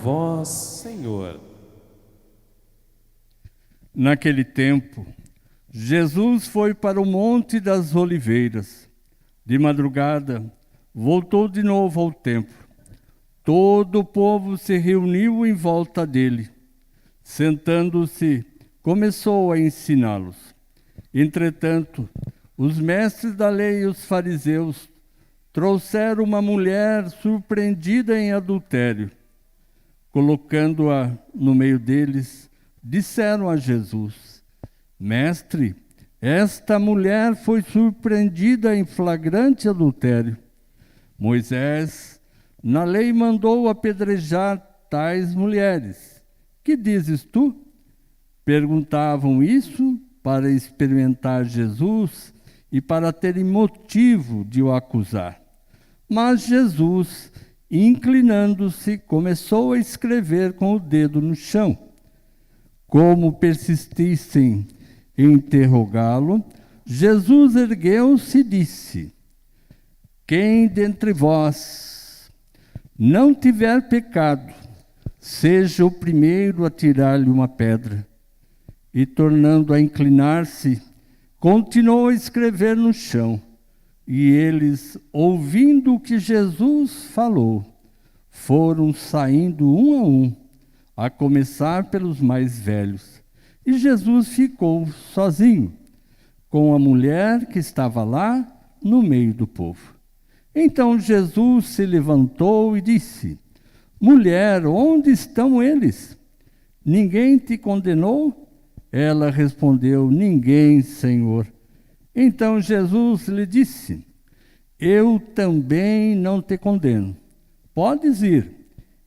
vós, Senhor. Naquele tempo, Jesus foi para o Monte das Oliveiras. De madrugada, voltou de novo ao templo. Todo o povo se reuniu em volta dele. Sentando-se, começou a ensiná-los. Entretanto, os mestres da lei e os fariseus trouxeram uma mulher surpreendida em adultério. Colocando-a no meio deles, disseram a Jesus: Mestre, esta mulher foi surpreendida em flagrante adultério. Moisés, na lei, mandou apedrejar tais mulheres. Que dizes tu? Perguntavam isso para experimentar Jesus e para terem motivo de o acusar. Mas Jesus, inclinando-se, começou a escrever com o dedo no chão. Como persistissem em interrogá-lo, Jesus ergueu-se e disse: Quem dentre vós não tiver pecado, seja o primeiro a tirar-lhe uma pedra. E, tornando a inclinar-se, continuou a escrever no chão. E eles, ouvindo o que Jesus falou, foram saindo um, a começar pelos mais velhos. E Jesus ficou sozinho, com a mulher que estava lá no meio do povo. Então Jesus se levantou e disse: Mulher, onde estão eles? Ninguém te condenou? Ela respondeu: Ninguém, Senhor. Então Jesus lhe disse: Eu também não te condeno. Podes ir,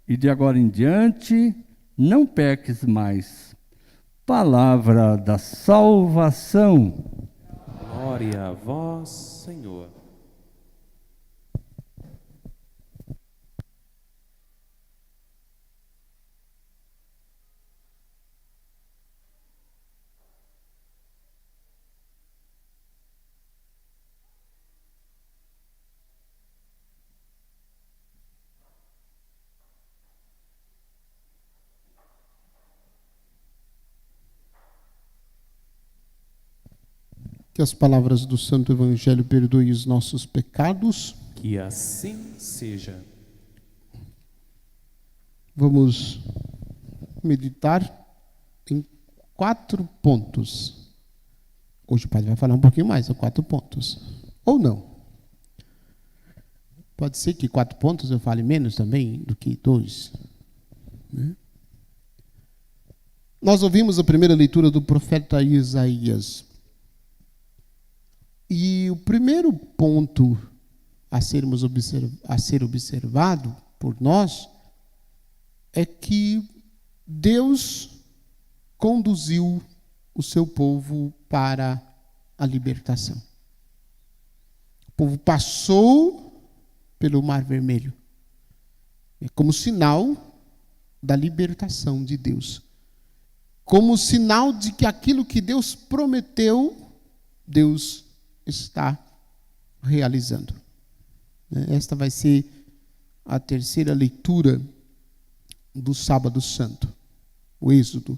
e de agora em diante não peques mais. Palavra da salvação. Glória a vós, Senhor. Que as palavras do Santo Evangelho perdoem os nossos pecados. Que assim seja. Vamos meditar em 4 pontos. Hoje o Padre vai falar um pouquinho mais, 4 pontos. Ou não. Pode ser que 4 pontos eu fale menos também do que 2. Né? Nós ouvimos a primeira leitura do profeta Isaías. E o primeiro ponto a ser observado por nós é que Deus conduziu o seu povo para a libertação. O povo passou pelo Mar Vermelho. É como sinal da libertação de Deus. Como sinal de que aquilo que Deus prometeu, Deus está realizando. Esta vai ser a terceira leitura do Sábado Santo, o Êxodo.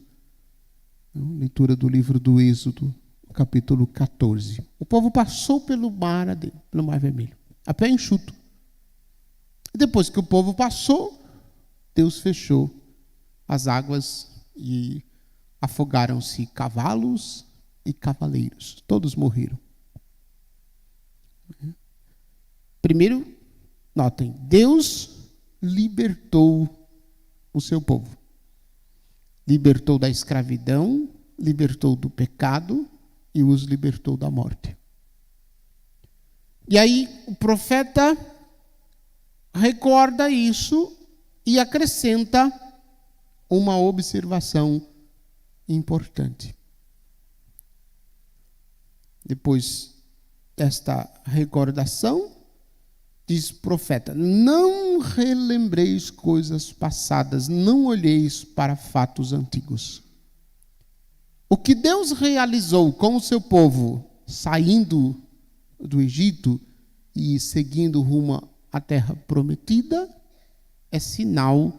Leitura do livro do Êxodo, capítulo 14. O povo passou pelo Mar Vermelho, a pé enxuto. Depois que o povo passou, Deus fechou as águas e afogaram-se cavalos e cavaleiros. Todos morreram. Primeiro, notem, Deus libertou o seu povo. Libertou da escravidão, libertou do pecado e os libertou da morte. E aí o profeta recorda isso e acrescenta uma observação importante. Depois desta recordação, diz o profeta: não relembreis coisas passadas, não olheis para fatos antigos. O que Deus realizou com o seu povo, saindo do Egito e seguindo rumo à terra prometida, é sinal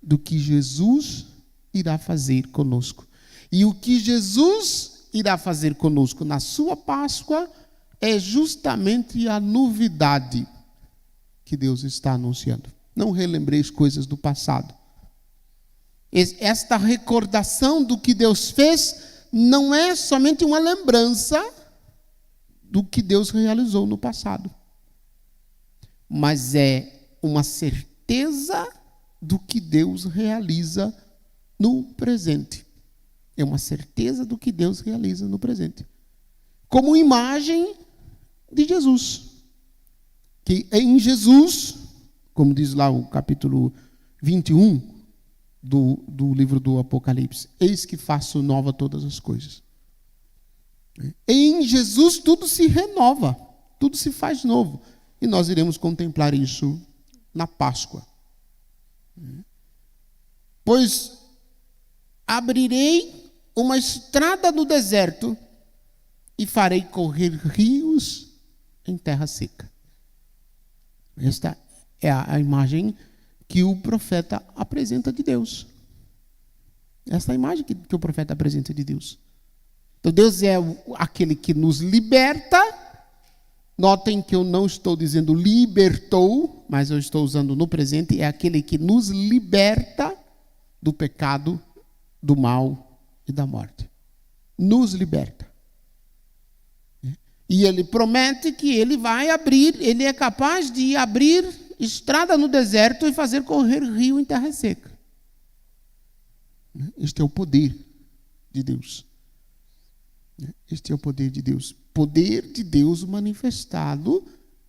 do que Jesus irá fazer conosco. E o que Jesus irá fazer conosco na sua Páscoa é justamente a novidade que Deus está anunciando. Não relembreis coisas do passado. Esta recordação do que Deus fez não é somente uma lembrança do que Deus realizou no passado, mas é uma certeza do que Deus realiza no presente. É uma certeza do que Deus realiza no presente. Como imagem de Jesus. Que em Jesus, como diz lá o capítulo 21 do livro do Apocalipse, eis que faço nova todas as coisas. Em Jesus tudo se renova, tudo se faz novo. E nós iremos contemplar isso na Páscoa. Pois abrirei uma estrada no deserto e farei correr rios em terra seca. Esta é a imagem que o profeta apresenta de Deus. Esta é a imagem que o profeta apresenta de Deus. Então Deus é aquele que nos liberta. Notem que eu não estou dizendo libertou, mas eu estou usando no presente. É aquele que nos liberta do pecado, do mal e da morte. Nos liberta. E ele promete que ele vai abrir, ele é capaz de abrir estrada no deserto e fazer correr rio em terra seca. Este é o poder de Deus. Este é o poder de Deus. Poder de Deus manifestado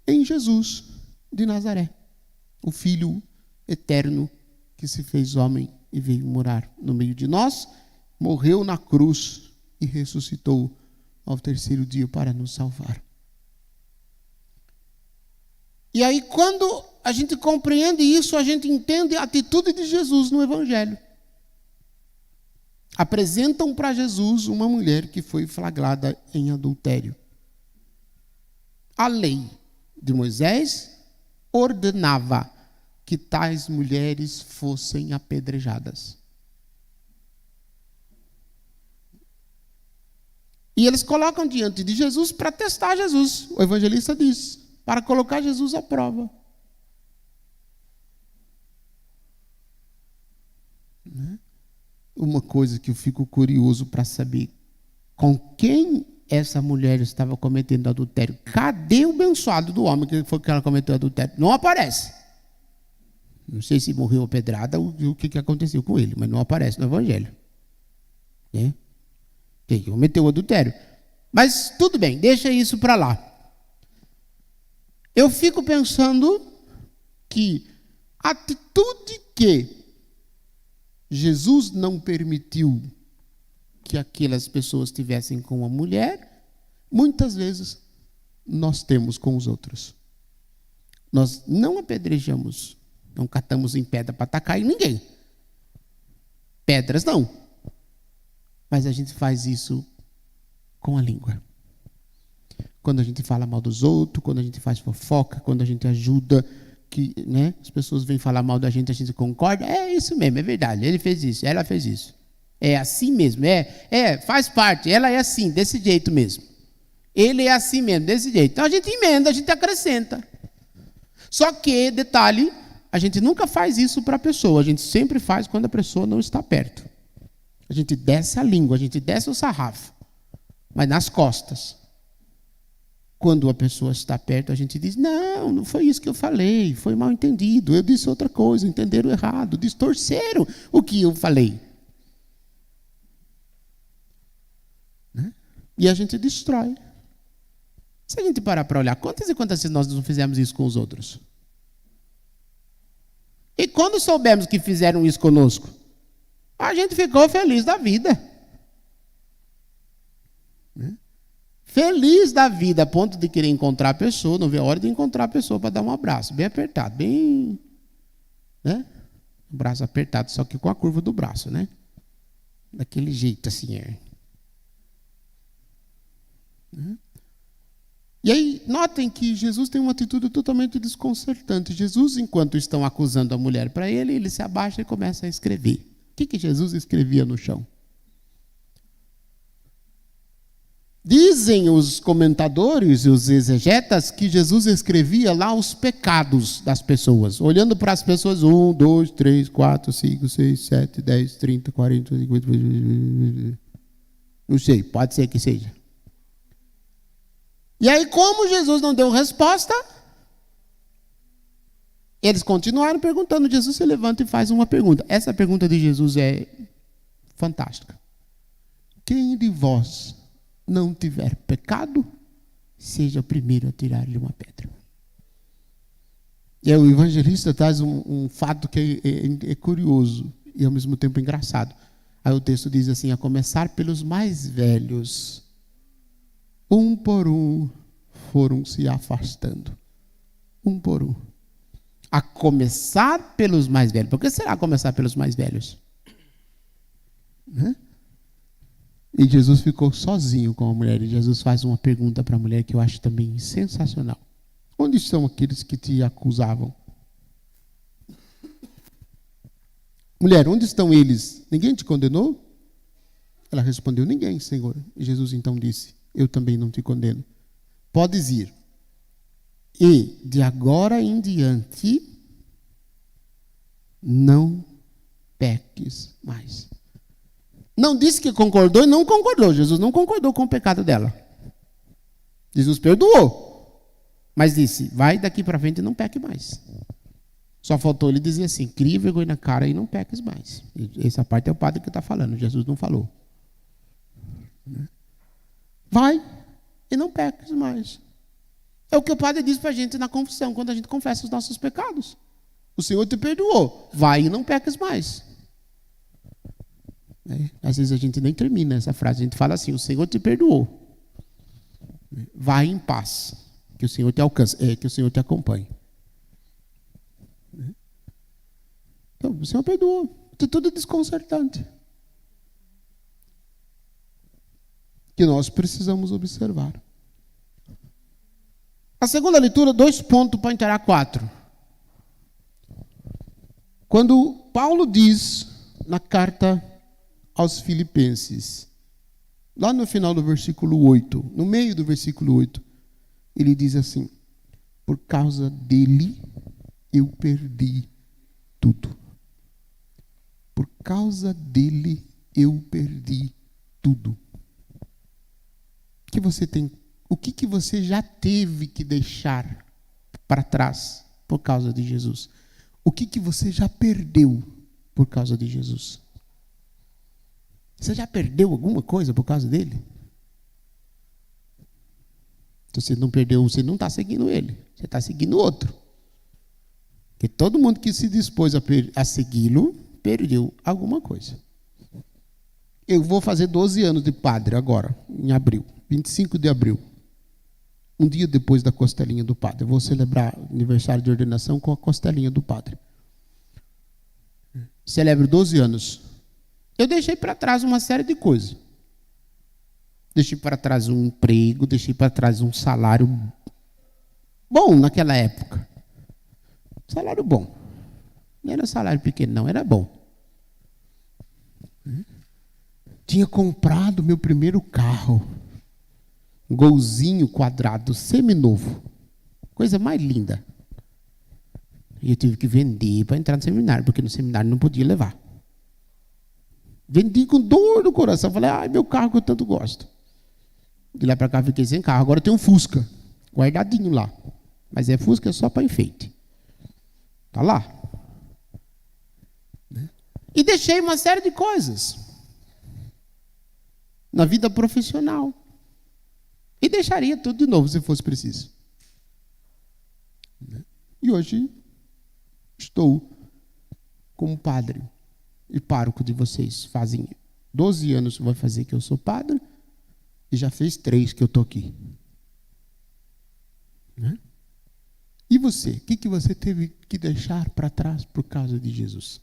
em Jesus de Nazaré. O Filho eterno que se fez homem e veio morar no meio de nós, morreu na cruz e ressuscitou ao terceiro dia para nos salvar. E aí, quando a gente compreende isso, a gente entende a atitude de Jesus no Evangelho. Apresentam para Jesus uma mulher que foi flagrada em adultério. A lei de Moisés ordenava que tais mulheres fossem apedrejadas. E eles colocam diante de Jesus para testar Jesus. O evangelista diz, para colocar Jesus à prova. Uma coisa que eu fico curioso para saber, com quem essa mulher estava cometendo adultério? Cadê o abençoado do homem que foi que ela cometeu adultério? Não aparece. Não sei se morreu pedrada ou o que aconteceu com ele, mas não aparece no evangelho. Quem cometeu o adultério? Mas tudo bem, deixa isso para lá. Eu fico pensando que a atitude que Jesus não permitiu que aquelas pessoas tivessem com a mulher, muitas vezes nós temos com os outros. Nós não apedrejamos, não catamos em pedra para atacar em ninguém. Pedras não. Mas a gente faz isso com a língua. Quando a gente fala mal dos outros, quando a gente faz fofoca, quando a gente ajuda, que, as pessoas vêm falar mal da gente, a gente concorda. É isso mesmo, é verdade. Ele fez isso, ela fez isso. É assim mesmo, faz parte. Ela é assim, desse jeito mesmo. Ele é assim mesmo, desse jeito. Então a gente emenda, a gente acrescenta. Só que, detalhe, a gente nunca faz isso para a pessoa. A gente sempre faz quando a pessoa não está perto. A gente desce a língua, a gente desce o sarrafo, mas nas costas. Quando a pessoa está perto, a gente diz, não foi isso que eu falei, foi mal entendido, eu disse outra coisa, entenderam errado, distorceram o que eu falei. E a gente destrói. Se a gente parar para olhar, quantas e quantas vezes nós não fizemos isso com os outros? E quando soubemos que fizeram isso conosco, a gente ficou feliz da vida. Feliz da vida, a ponto de querer encontrar a pessoa, não vê a hora de encontrar a pessoa para dar um abraço, bem apertado, bem, um braço apertado, só que com a curva do braço, daquele jeito assim. E aí, notem que Jesus tem uma atitude totalmente desconcertante. Jesus, enquanto estão acusando a mulher para ele se abaixa e começa a escrever. O que Jesus escrevia no chão? Dizem os comentadores e os exegetas que Jesus escrevia lá os pecados das pessoas, olhando para as pessoas, 1, 2, 3, 4, 5, 6, 7, 10, 30, 40, 50, não sei, pode ser que seja. E aí, como Jesus não deu resposta, eles continuaram perguntando. Jesus se levanta e faz uma pergunta. Essa pergunta de Jesus é fantástica. Quem de vós não tiver pecado, seja o primeiro a tirar-lhe uma pedra. E aí o evangelista traz um fato que é curioso e ao mesmo tempo engraçado. Aí o texto diz assim: a começar pelos mais velhos, um por um foram se afastando. Um por um. A começar pelos mais velhos. Por que será começar pelos mais velhos? Né? E Jesus ficou sozinho com a mulher. E Jesus faz uma pergunta para a mulher que eu acho também sensacional. Onde estão aqueles que te acusavam? Mulher, onde estão eles? Ninguém te condenou? Ela respondeu: ninguém, Senhor. E Jesus então disse: eu também não te condeno. Podes ir. E de agora em diante, não peques mais. Não disse que concordou e não concordou. Jesus não concordou com o pecado dela. Jesus perdoou. Mas disse: vai daqui para frente e não peque mais. Só faltou ele dizer assim: crie vergonha na cara e não peques mais. Essa parte é o padre que está falando. Jesus não falou. Vai e não peques mais. É o que o padre diz para a gente na confissão, quando a gente confessa os nossos pecados. O Senhor te perdoou. Vai e não peques mais. Às vezes a gente nem termina essa frase. A gente fala assim: o Senhor te perdoou. Vai em paz. Que o Senhor te alcance. Que o Senhor te acompanhe. Então, o Senhor perdoou. Atitude desconcertante. Que nós precisamos observar. A segunda leitura, 2 pontos para inteirar 4. Quando Paulo diz na carta aos Filipenses, lá no final do versículo 8, no meio do versículo 8, ele diz assim: por causa dele eu perdi tudo. Por causa dele eu perdi tudo. O que você já teve que deixar para trás por causa de Jesus? O que você já perdeu por causa de Jesus? Você já perdeu alguma coisa por causa dele? Se você não perdeu, você não está seguindo ele. Você está seguindo outro. Porque todo mundo que se dispôs a segui-lo, perdeu alguma coisa. Eu vou fazer 12 anos de padre agora, em abril. 25 de abril. Um dia depois da costelinha do padre. Eu vou celebrar o aniversário de ordenação com a costelinha do padre. Celebro 12 anos. Eu deixei para trás uma série de coisas. Deixei para trás um emprego, deixei para trás um salário bom naquela época. Salário bom. Não era salário pequeno, não, era bom. Tinha comprado meu primeiro carro. Um golzinho quadrado, seminovo. Coisa mais linda. E eu tive que vender para entrar no seminário, porque no seminário não podia levar. Vendi com dor no coração. Falei: ai, meu carro que eu tanto gosto. De lá para cá fiquei sem carro. Agora tem um Fusca, guardadinho lá. Mas é Fusca só para enfeite. Está lá. E deixei uma série de coisas na vida profissional. E deixaria tudo de novo se fosse preciso. E hoje estou como padre e pároco de vocês. Fazem 12 anos que vai fazer que eu sou padre e já fez 3 que eu estou aqui. E você? O que você teve que deixar para trás por causa de Jesus?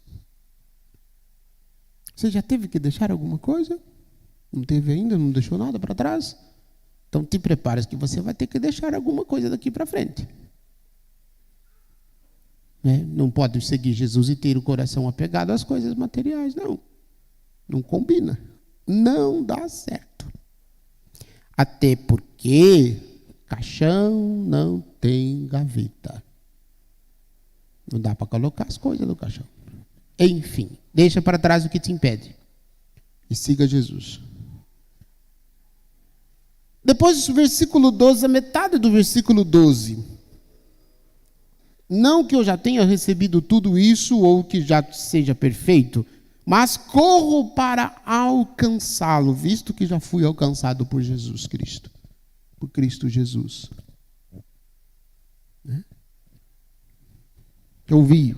Você já teve que deixar alguma coisa? Não teve ainda? Não deixou nada para trás? Então te prepares que você vai ter que deixar alguma coisa daqui para frente. Né? Não pode seguir Jesus e ter o coração apegado às coisas materiais, não. Não combina. Não dá certo. Até porque caixão não tem gaveta. Não dá para colocar as coisas no caixão. Enfim, deixa para trás o que te impede. E siga Jesus. Depois do versículo 12, a metade do versículo 12. Não que eu já tenha recebido tudo isso ou que já seja perfeito, mas corro para alcançá-lo, visto que já fui alcançado por Jesus Cristo. Por Cristo Jesus. Eu ouvi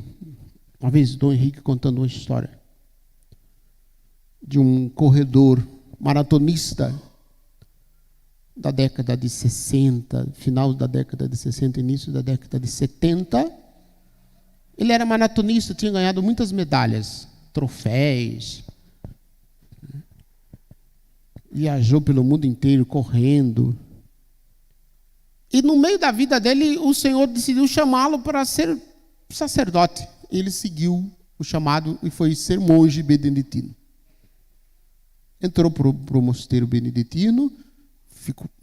uma vez Dom Henrique contando uma história de um corredor maratonista da década de 60, final da década de 60, início da década de 70. Ele era maratonista, tinha ganhado muitas medalhas, troféus. Viajou pelo mundo inteiro correndo. E no meio da vida dele, o Senhor decidiu chamá-lo para ser sacerdote. Ele seguiu o chamado e foi ser monge beneditino. Entrou para o mosteiro beneditino,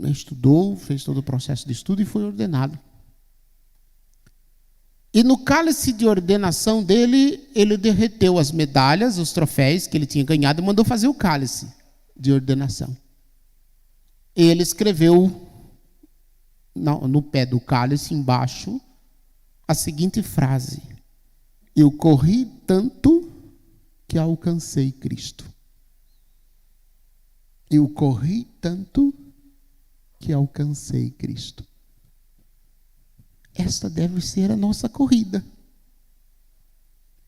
estudou, fez todo o processo de estudo e foi ordenado. E no cálice de ordenação dele, ele derreteu as medalhas, os troféus que ele tinha ganhado e mandou fazer o cálice de ordenação. Ele escreveu no pé do cálice, embaixo, a seguinte frase: eu corri tanto que alcancei Cristo. Eu corri tanto que alcancei Cristo. Esta deve ser a nossa corrida.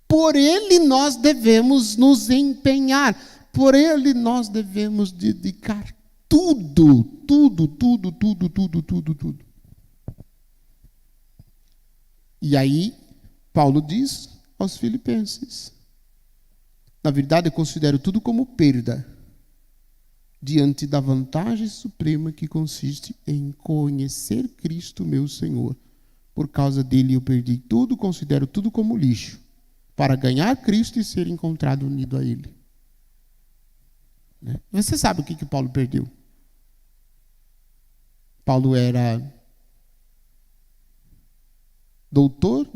Por Ele nós devemos nos empenhar. Por Ele nós devemos dedicar tudo, tudo, tudo, tudo, tudo, tudo, tudo. E aí, Paulo diz aos Filipenses: na verdade, eu considero tudo como perda diante da vantagem suprema que consiste em conhecer Cristo, meu Senhor. Por causa dele eu perdi tudo, considero tudo como lixo, para ganhar Cristo e ser encontrado unido a Ele. Você sabe o que Paulo perdeu? Paulo era doutor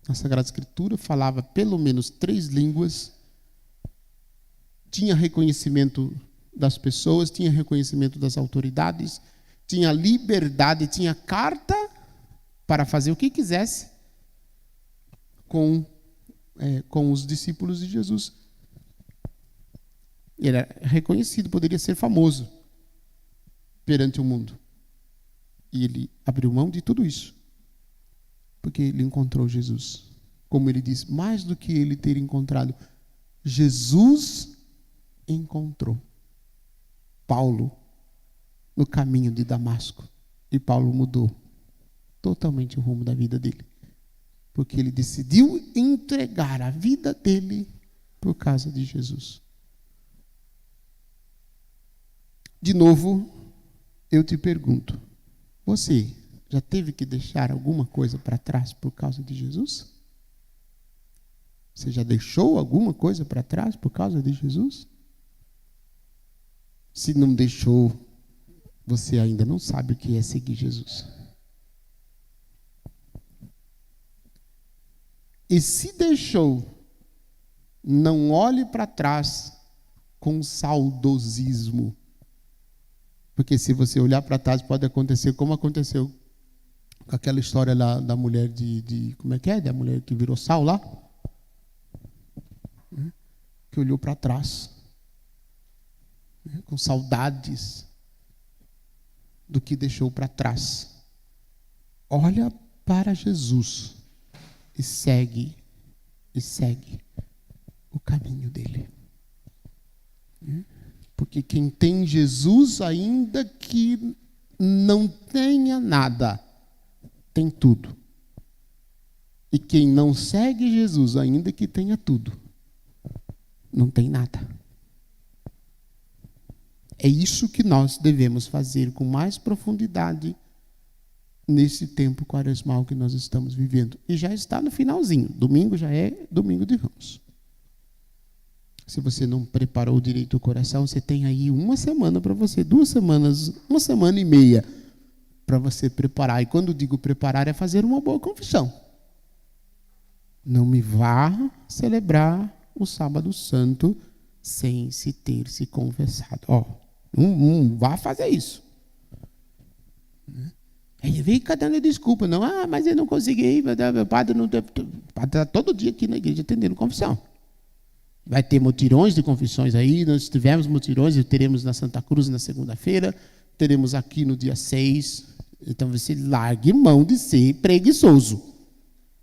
na Sagrada Escritura, falava pelo menos 3 línguas, tinha reconhecimento das pessoas, tinha reconhecimento das autoridades, tinha liberdade, tinha carta para fazer o que quisesse com os discípulos de Jesus. Ele era reconhecido, poderia ser famoso perante o mundo. E ele abriu mão de tudo isso, porque ele encontrou Jesus. Como ele diz, mais do que ele ter encontrado, Jesus encontrou Paulo no caminho de Damasco. E Paulo mudou totalmente o rumo da vida dele, porque ele decidiu entregar a vida dele por causa de Jesus. De novo, eu te pergunto, você já teve que deixar alguma coisa para trás por causa de Jesus? Você já deixou alguma coisa para trás por causa de Jesus? Se não deixou, você ainda não sabe o que é seguir Jesus. E se deixou, não olhe para trás com saudosismo. Porque se você olhar para trás, pode acontecer como aconteceu com aquela história lá da mulher como é que é? Da mulher que virou sal lá? Que olhou para trás, com saudades do que deixou para trás. Olha para Jesus e segue o caminho dele. Porque quem tem Jesus, ainda que não tenha nada, tem tudo. E quem não segue Jesus, ainda que tenha tudo, não tem nada. É isso que nós devemos fazer com mais profundidade nesse tempo quaresmal que nós estamos vivendo. E já está no finalzinho. Domingo já é domingo de Ramos. Se você não preparou direito o coração, você tem aí uma semana para você, 2 semanas, 1 semana e meia para você preparar. E quando digo preparar, é fazer uma boa confissão. Não me vá celebrar o Sábado Santo sem se ter se confessado. Não vá fazer isso. Aí fica dando desculpa. Não, mas eu não consegui. O padre não está todo dia aqui na igreja atendendo confissão. Vai ter mutirões de confissões aí. Nós tivemos mutirões e teremos na Santa Cruz na segunda-feira. Teremos aqui no dia 6. Então você largue mão de ser preguiçoso.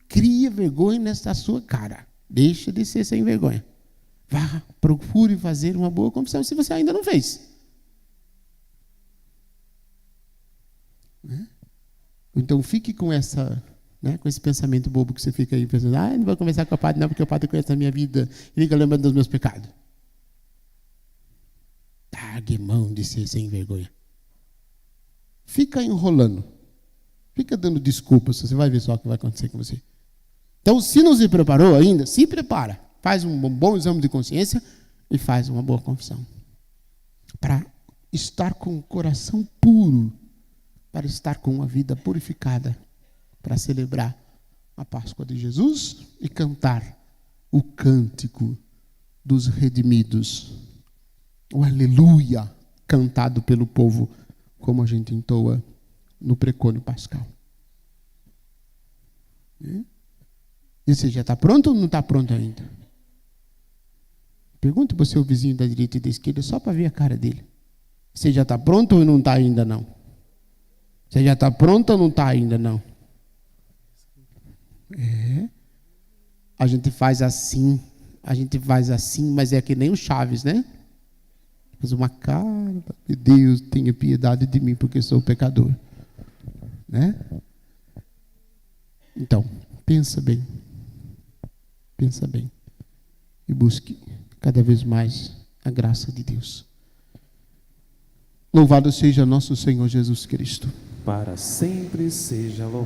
Cria vergonha nessa sua cara. Deixa de ser sem vergonha. Vá, procure fazer uma boa confissão se você ainda não fez. Então fique com com esse pensamento bobo que você fica aí pensando, não vou conversar com o padre não, porque o padre conhece a minha vida e fica lembrando dos meus pecados. Largue mão de ser sem vergonha. Fica enrolando. Fica dando desculpas, você vai ver só o que vai acontecer com você. Então, se não se preparou ainda, se prepara. Faz um bom exame de consciência e faz uma boa confissão. Para estar com o coração puro, para estar com uma vida purificada, para celebrar a Páscoa de Jesus e cantar o cântico dos redimidos. O aleluia cantado pelo povo, como a gente entoa no precônio pascal. E você já está pronto ou não está pronto ainda? Pergunta para o seu vizinho da direita e da esquerda só para ver a cara dele. Você já está pronto ou não está ainda não? Você já está pronto ou não está ainda não? A gente faz assim, mas é que nem o Chaves, né? Faz uma cara, meu Deus, tenha piedade de mim porque sou pecador. Né? Então, pensa bem e busque cada vez mais a graça de Deus. Louvado seja nosso Senhor Jesus Cristo. Para sempre seja louvado.